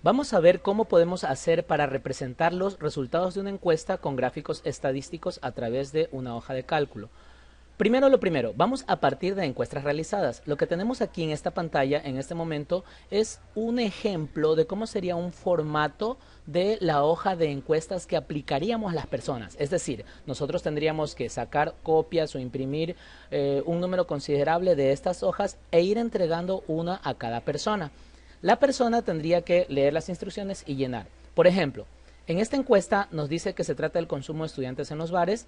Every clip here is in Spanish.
Vamos a ver cómo podemos hacer para representar los resultados de una encuesta con gráficos estadísticos a través de una hoja de cálculo. Primero lo primero, vamos a partir de encuestas realizadas. Lo que tenemos aquí en esta pantalla en este momento es un ejemplo de cómo sería un formato de la hoja de encuestas que aplicaríamos a las personas. Es decir, nosotros tendríamos que sacar copias o imprimir un número considerable de estas hojas e ir entregando una a cada persona. La persona tendría que leer las instrucciones y llenar. Por ejemplo, en esta encuesta nos dice que se trata del consumo de estudiantes en los bares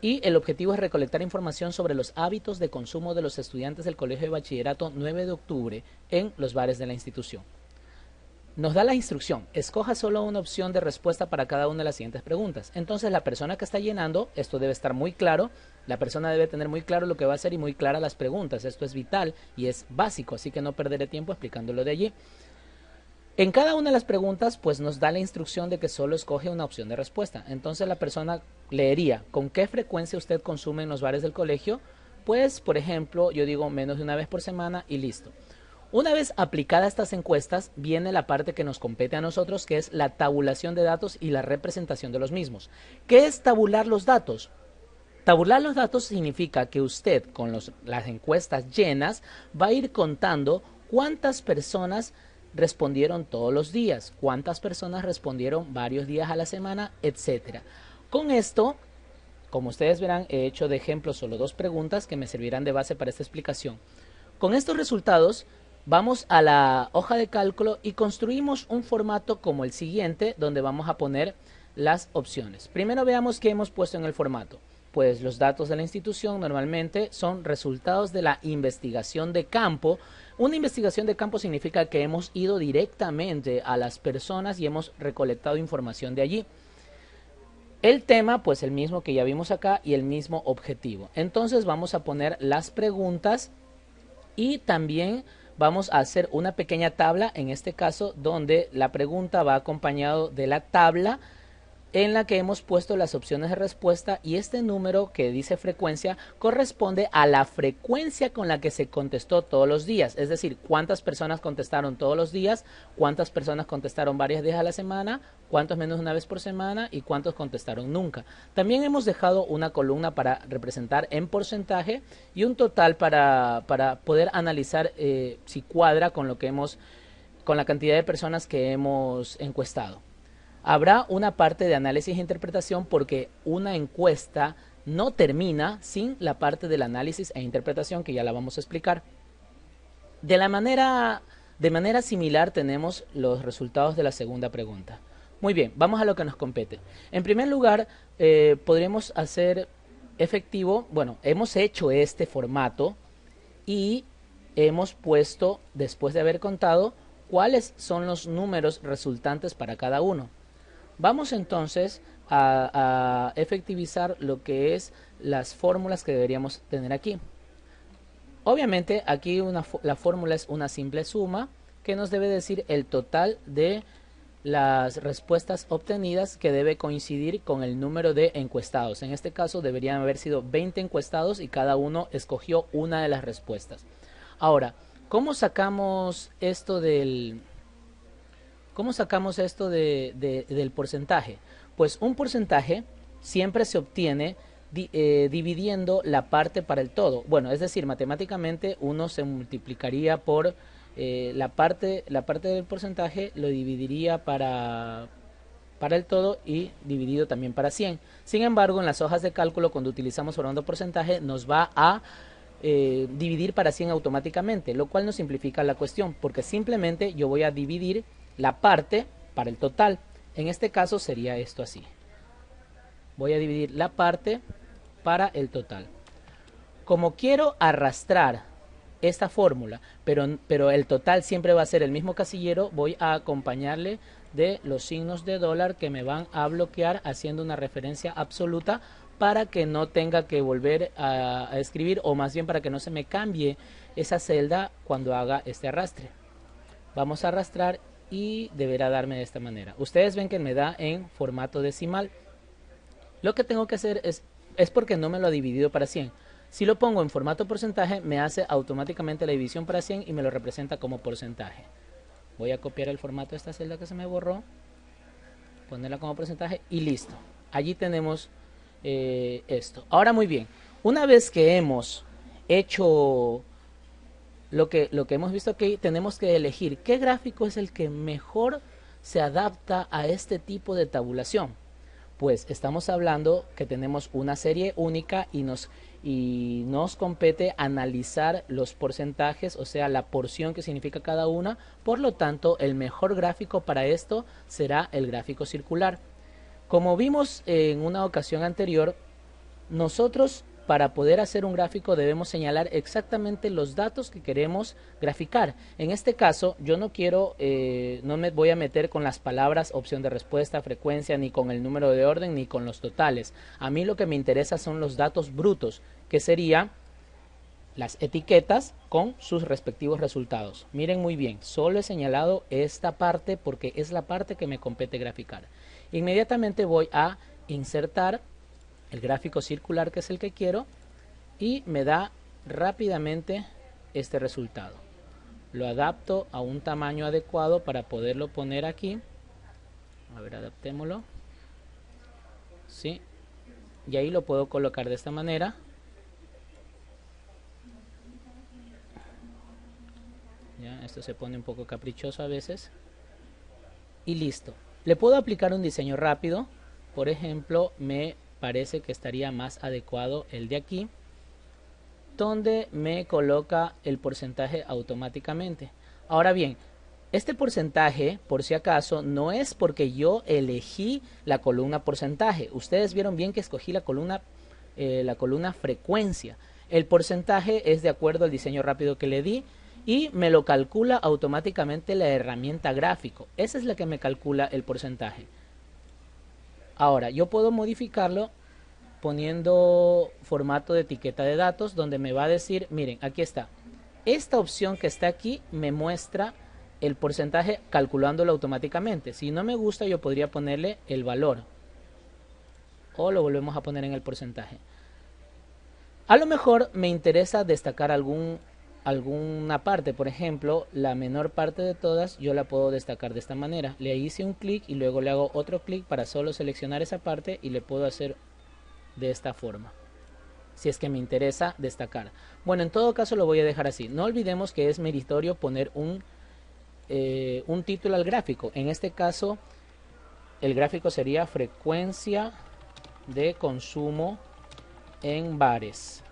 y el objetivo es recolectar información sobre los hábitos de consumo de los estudiantes del Colegio de Bachillerato 9 de octubre en los bares de la institución. Nos da la instrucción, escoja solo una opción de respuesta para cada una de las siguientes preguntas. Entonces la persona que está llenando, esto debe estar muy claro, la persona debe tener muy claro lo que va a hacer y muy claras las preguntas. Esto es vital y es básico, así que no perderé tiempo explicándolo de allí. En cada una de las preguntas, pues nos da la instrucción de que solo escoge una opción de respuesta. Entonces la persona leería, ¿con qué frecuencia usted consume en los bares del colegio? Pues, por ejemplo, yo digo menos de una vez por semana y listo. Una vez aplicadas estas encuestas, viene la parte que nos compete a nosotros, que es la tabulación de datos y la representación de los mismos. ¿Qué es tabular los datos? Tabular los datos significa que usted, con las encuestas llenas, va a ir contando cuántas personas respondieron todos los días, cuántas personas respondieron varios días a la semana, etcétera. Con esto, como ustedes verán, he hecho de ejemplo solo dos preguntas que me servirán de base para esta explicación. Con estos resultados, vamos a la hoja de cálculo y construimos un formato como el siguiente, donde vamos a poner las opciones. Primero veamos qué hemos puesto en el formato. Pues los datos de la institución normalmente son resultados de la investigación de campo. Una investigación de campo significa que hemos ido directamente a las personas y hemos recolectado información de allí. El tema, pues el mismo que ya vimos acá y el mismo objetivo. Entonces vamos a poner las preguntas y también vamos a hacer una pequeña tabla, en este caso, donde la pregunta va acompañado de la tabla en la que hemos puesto las opciones de respuesta y este número que dice frecuencia corresponde a la frecuencia con la que se contestó todos los días, es decir, cuántas personas contestaron todos los días, cuántas personas contestaron varios días a la semana, cuántos menos una vez por semana y cuántos contestaron nunca. También hemos dejado una columna para representar en porcentaje y un total para poder analizar si cuadra con lo que con la cantidad de personas que hemos encuestado. Habrá una parte de análisis e interpretación porque una encuesta no termina sin la parte del análisis e interpretación que ya la vamos a explicar. De manera similar tenemos los resultados de la segunda pregunta. Muy bien, vamos a lo que nos compete. En primer lugar, podremos hacer efectivo, bueno, hemos hecho este formato y hemos puesto, después de haber contado, cuáles son los números resultantes para cada uno. Vamos entonces a efectivizar lo que es las fórmulas que deberíamos tener aquí. Obviamente aquí la fórmula es una simple suma que nos debe decir el total de las respuestas obtenidas que debe coincidir con el número de encuestados. En este caso deberían haber sido 20 encuestados y cada uno escogió una de las respuestas. Ahora, ¿cómo sacamos esto del porcentaje? Pues un porcentaje siempre se obtiene dividiendo la parte para el todo. Bueno, es decir, matemáticamente uno se multiplicaría por la parte del porcentaje, lo dividiría para el todo y dividido también para 100. Sin embargo, en las hojas de cálculo, cuando utilizamos formando porcentaje, nos va a dividir para 100 automáticamente, lo cual nos simplifica la cuestión, porque simplemente yo voy a dividir la parte para el total. En este caso sería esto así. Voy a dividir la parte para el total. Como quiero arrastrar esta fórmula, pero el total siempre va a ser el mismo casillero, voy a acompañarle de los signos de dólar que me van a bloquear haciendo una referencia absoluta para que no tenga que volver a escribir, o más bien para que no se me cambie esa celda cuando haga este arrastre. Vamos a arrastrar y deberá darme de esta manera. Ustedes ven que me da en formato decimal. Lo que tengo que hacer es porque no me lo ha dividido para 100. Si lo pongo en formato porcentaje, me hace automáticamente la división para 100 y me lo representa como porcentaje. Voy a copiar el formato de esta celda que se me borró, ponerla como porcentaje y listo. Allí tenemos esto. Ahora muy bien, una vez que hemos hecho lo que hemos visto aquí, tenemos que elegir qué gráfico es el que mejor se adapta a este tipo de tabulación. Pues estamos hablando que tenemos una serie única y nos compete analizar los porcentajes, o sea, la porción que significa cada una. Por lo tanto, el mejor gráfico para esto será el gráfico circular. Como vimos en una ocasión anterior, nosotros para poder hacer un gráfico debemos señalar exactamente los datos que queremos graficar. En este caso, yo no quiero, no me voy a meter con las palabras opción de respuesta, frecuencia, ni con el número de orden, ni con los totales. A mí lo que me interesa son los datos brutos, que sería las etiquetas con sus respectivos resultados. Miren muy bien, solo he señalado esta parte porque es la parte que me compete graficar. Inmediatamente voy a insertar el gráfico circular, que es el que quiero, y me da rápidamente este resultado. Lo adapto a un tamaño adecuado para poderlo poner aquí. A ver, adaptémoslo. ¿Sí? Y ahí lo puedo colocar de esta manera. Ya, esto se pone un poco caprichoso a veces. Y listo. Le puedo aplicar un diseño rápido. Por ejemplo, me parece que estaría más adecuado el de aquí, donde me coloca el porcentaje automáticamente. Ahora bien, este porcentaje, por si acaso, no es porque yo elegí la columna porcentaje. Ustedes vieron bien que escogí la columna frecuencia. El porcentaje es de acuerdo al diseño rápido que le di y me lo calcula automáticamente la herramienta gráfico. Esa es la que me calcula el porcentaje. Ahora, yo puedo modificarlo poniendo formato de etiqueta de datos, donde me va a decir, miren, aquí está. Esta opción que está aquí me muestra el porcentaje calculándolo automáticamente. Si no me gusta, yo podría ponerle el valor. O lo volvemos a poner en el porcentaje. A lo mejor me interesa destacar alguna parte. Por ejemplo, la menor parte de todas yo la puedo destacar de esta manera. Le hice un clic y luego le hago otro clic para solo seleccionar esa parte y le puedo hacer de esta forma, si es que me interesa destacar. Bueno, en todo caso lo voy a dejar así. No olvidemos que es meritorio poner un título al gráfico. En este caso, el gráfico sería frecuencia de consumo en bares.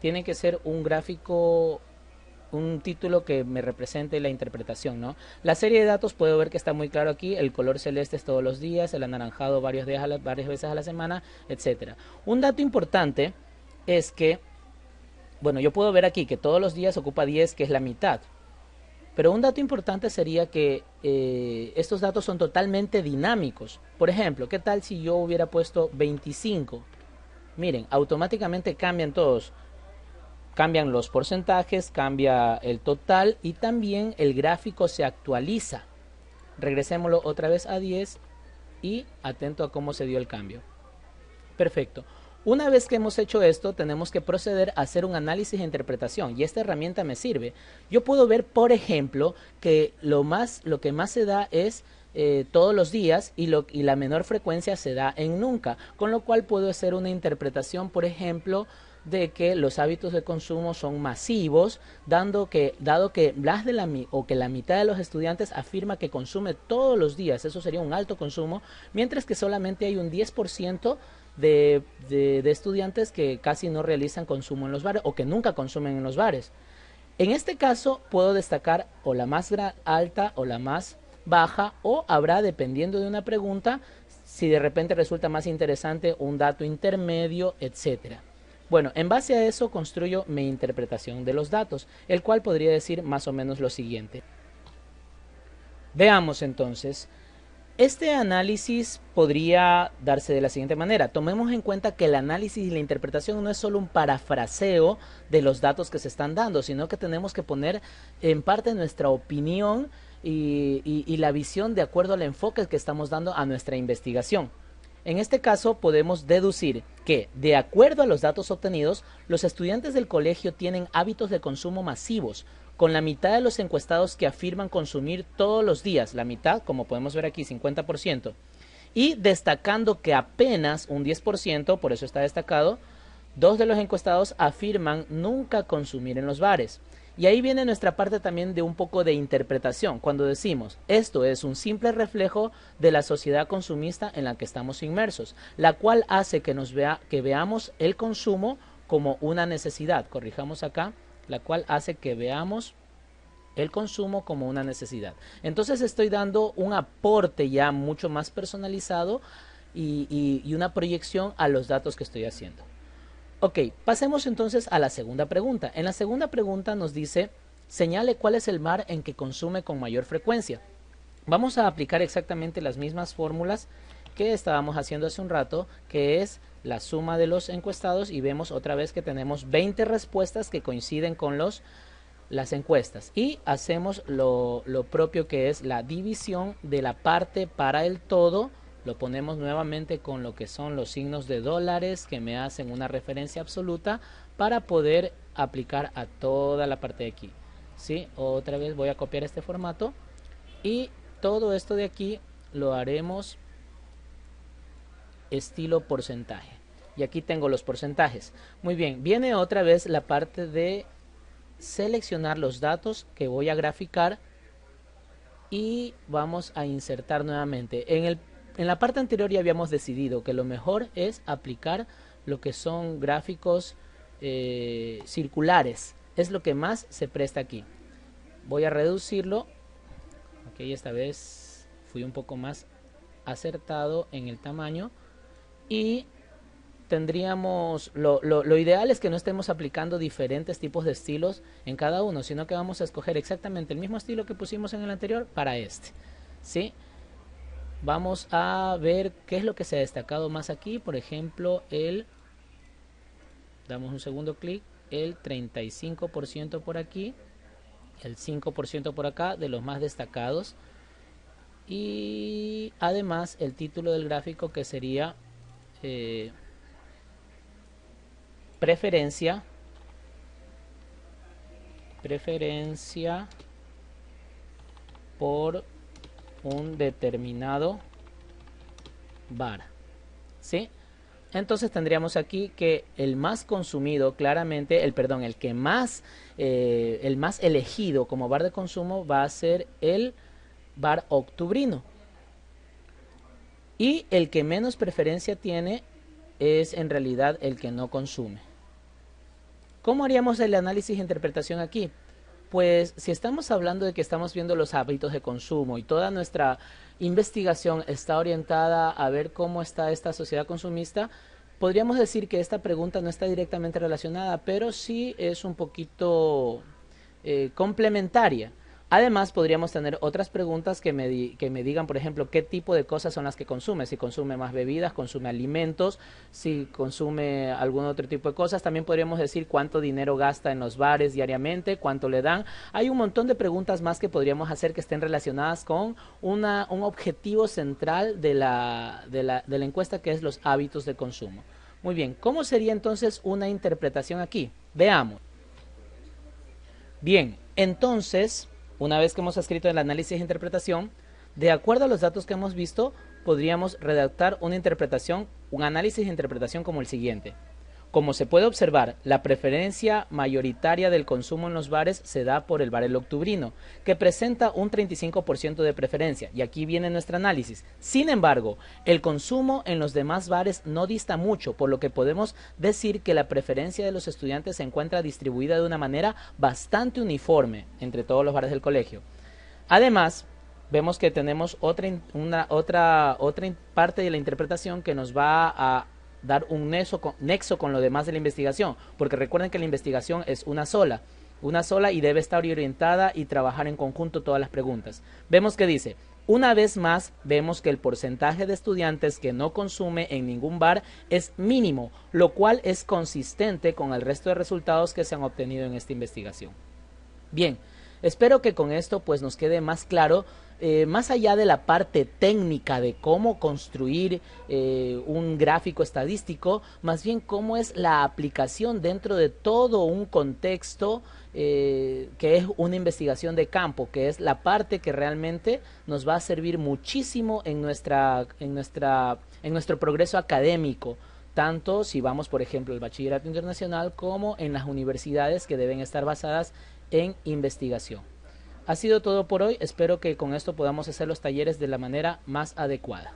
Tiene que ser un gráfico, un título que me represente la interpretación, ¿no? La serie de datos puedo ver que está muy claro aquí. El color celeste es todos los días, el anaranjado varias veces a la semana, etcétera. Un dato importante es que, bueno, yo puedo ver aquí que todos los días ocupa 10, que es la mitad. Pero un dato importante sería que estos datos son totalmente dinámicos. Por ejemplo, ¿qué tal si yo hubiera puesto 25? Miren, automáticamente cambian todos. Cambian los porcentajes, cambia el total y también el gráfico se actualiza. Regresémoslo otra vez a 10 y atento a cómo se dio el cambio. Perfecto. Una vez que hemos hecho esto, tenemos que proceder a hacer un análisis e interpretación y esta herramienta me sirve. Yo puedo ver, por ejemplo, que lo que más se da es todos los días y la menor frecuencia se da en nunca, con lo cual puedo hacer una interpretación, por ejemplo, de que los hábitos de consumo son masivos, dado que la mitad de los estudiantes afirma que consume todos los días. Eso sería un alto consumo, mientras que solamente hay un 10% de estudiantes que casi no realizan consumo en los bares o que nunca consumen en los bares. En este caso puedo destacar o la más alta o la más baja, o habrá, dependiendo de una pregunta, si de repente resulta más interesante un dato intermedio, etcétera. Bueno, en base a eso construyo mi interpretación de los datos, el cual podría decir más o menos lo siguiente. Veamos entonces. Este análisis podría darse de la siguiente manera. Tomemos en cuenta que el análisis y la interpretación no es solo un parafraseo de los datos que se están dando, sino que tenemos que poner en parte nuestra opinión y la visión de acuerdo al enfoque que estamos dando a nuestra investigación. En este caso podemos deducir que, de acuerdo a los datos obtenidos, los estudiantes del colegio tienen hábitos de consumo masivos, con la mitad de los encuestados que afirman consumir todos los días, la mitad, como podemos ver aquí, 50%, y destacando que apenas un 10%, por eso está destacado, 2 de los encuestados afirman nunca consumir en los bares. Y ahí viene nuestra parte también de un poco de interpretación, cuando decimos, esto es un simple reflejo de la sociedad consumista en la que estamos inmersos, la cual hace que veamos el consumo como una necesidad. Corrijamos acá, la cual hace que veamos el consumo como una necesidad. Entonces estoy dando un aporte ya mucho más personalizado y una proyección a los datos que estoy haciendo. Ok, pasemos entonces a la segunda pregunta. En la segunda pregunta nos dice, señale cuál es el bar en que consume con mayor frecuencia. Vamos a aplicar exactamente las mismas fórmulas que estábamos haciendo hace un rato, que es la suma de los encuestados, y vemos otra vez que tenemos 20 respuestas que coinciden con las encuestas. Y hacemos lo propio, que es la división de la parte para el todo. Lo ponemos nuevamente con lo que son los signos de dólares que me hacen una referencia absoluta para poder aplicar a toda la parte de aquí. ¿Sí? Otra vez voy a copiar este formato y todo esto de aquí lo haremos estilo porcentaje. Y aquí tengo los porcentajes. Muy bien, viene otra vez la parte de seleccionar los datos que voy a graficar y vamos a insertar nuevamente. En la parte anterior ya habíamos decidido que lo mejor es aplicar lo que son gráficos circulares. Es lo que más se presta aquí. Voy a reducirlo. Ok, esta vez fui un poco más acertado en el tamaño. Y tendríamos, lo ideal es que no estemos aplicando diferentes tipos de estilos en cada uno, sino que vamos a escoger exactamente el mismo estilo que pusimos en el anterior para este. ¿Sí? Vamos a ver qué es lo que se ha destacado más aquí. Por ejemplo, damos un segundo clic, el 35% por aquí, el 5% por acá, de los más destacados. Y además el título del gráfico, que sería preferencia por un determinado bar. ¿Sí? Entonces tendríamos aquí que el más consumido, claramente, el más elegido como bar de consumo va a ser el bar octubrino. Y el que menos preferencia tiene es en realidad el que no consume. ¿Cómo haríamos el análisis e interpretación aquí? Pues si estamos hablando de que estamos viendo los hábitos de consumo y toda nuestra investigación está orientada a ver cómo está esta sociedad consumista, podríamos decir que esta pregunta no está directamente relacionada, pero sí es un poquito complementaria. Además, podríamos tener otras preguntas que me digan, por ejemplo, qué tipo de cosas son las que consume. Si consume más bebidas, consume alimentos, si consume algún otro tipo de cosas. También podríamos decir cuánto dinero gasta en los bares diariamente, cuánto le dan. Hay un montón de preguntas más que podríamos hacer que estén relacionadas con un objetivo central de la encuesta, que es los hábitos de consumo. Muy bien, ¿cómo sería entonces una interpretación aquí? Veamos. Bien, entonces, una vez que hemos escrito el análisis e interpretación, de acuerdo a los datos que hemos visto, podríamos redactar una interpretación, un análisis e interpretación como el siguiente. Como se puede observar, la preferencia mayoritaria del consumo en los bares se da por el bar El Octubrino, que presenta un 35% de preferencia, y aquí viene nuestro análisis. Sin embargo, el consumo en los demás bares no dista mucho, por lo que podemos decir que la preferencia de los estudiantes se encuentra distribuida de una manera bastante uniforme entre todos los bares del colegio. Además, vemos que tenemos otra parte de la interpretación que nos va a dar un nexo con lo demás de la investigación, porque recuerden que la investigación es una sola y debe estar orientada y trabajar en conjunto todas las preguntas. Vemos que dice, una vez más, vemos que el porcentaje de estudiantes que no consume en ningún bar es mínimo, lo cual es consistente con el resto de resultados que se han obtenido en esta investigación. Bien, espero que con esto pues nos quede más claro, más allá de la parte técnica de cómo construir un gráfico estadístico, más bien cómo es la aplicación dentro de todo un contexto que es una investigación de campo, que es la parte que realmente nos va a servir muchísimo en nuestro progreso académico, tanto si vamos, por ejemplo, al bachillerato internacional como en las universidades que deben estar basadas en investigación. Ha sido todo por hoy, espero que con esto podamos hacer los talleres de la manera más adecuada.